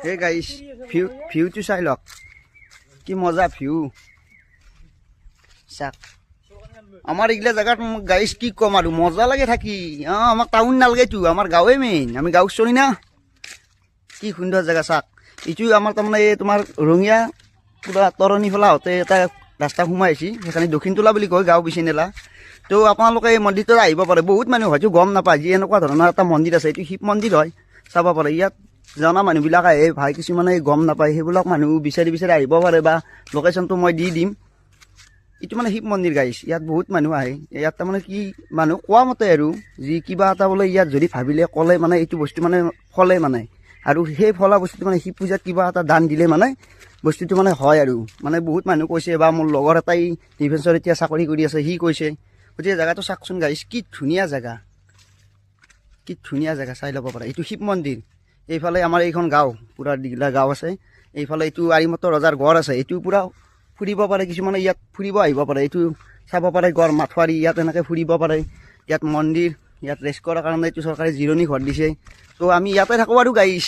hey guys ভিউটো চাই লওক কি মজা ভিউ চাক আমার এগুলা জায়গাত গাইস কি কম আর মজা লাগে থাকি আমার টাউন নালগে তো আমার গাঁৱে মেইন আমি গাঁও চলি না কি সুন্দৰ জায়গা চাক এইটো আমাৰ তাৰমানে তোমার রঙিয়া পুরা তরণী ফেলা হতে এটা রাস্তা সোমাইছি সেখানে দক্ষিণ তোলা বুলি কয় গাঁও বেছি নেলা তো আপোনালোকে এই মন্দিৰটো আহিব পাৰে বহুত মানুহ হয়তো গম নাপায় যি এনেকুৱা ধৰণৰ এটা মন্দিৰ আছে এইটো শিৱ মন্দিৰ হয় চাব পাৰে ইয়াত জনা মানুহবিলাক আহে ভাই কিছুমানে গম নাপায় সেইবিলাক মানুহ বিচাৰি বিচাৰি আহিব পাৰে বা লোকেশ্যনটো মই দি দিম এইটো মানে শিৱ মন্দিৰ গাইছ ইয়াত বহুত মানুহ আহে ইয়াত তাৰমানে কি মানুহ কোৱা মতে আৰু যি কিবা এটা বোলে ইয়াত যদি ভাবিলে ক'লে মানে এইটো বস্তু মানে ফলে মানে আৰু সেই ফলা বস্তুটো মানে শিৱ পূজাত কিবা এটা দান দিলে মানে বস্তুটো মানে হয় আৰু মানে বহুত মানুহ কৈছে বা মোৰ লগৰ এটাই ডিফেন্সৰ এতিয়া চাকৰি কৰি আছে সি কৈছে গতিকে জেগাটো চাওকচোন গাইছ কি ধুনীয়া জেগা চাই ল'ব পাৰে এইটো শিৱ মন্দিৰ এইফালে আমাৰ এইখন গাঁও পুৰা দীঘলা গাঁও আছে এইফালে এইটো আৰিমত ৰজাৰ গড় আছে এইটো পুৰা ফুৰিব পাৰে কিছুমানে ইয়াত ফুৰিব আহিব পাৰে এইটো চাব পাৰে গড় মাথোৱাৰী ইয়াত এনেকৈ ফুৰিব পাৰে ইয়াত মন্দিৰ ইয়াত ৰেষ্ট কৰাৰ কাৰণে এইটো চৰকাৰে জিৰণি ঘৰ দিছে তো আমি ইয়াতে থাকোঁ আৰু গাইছ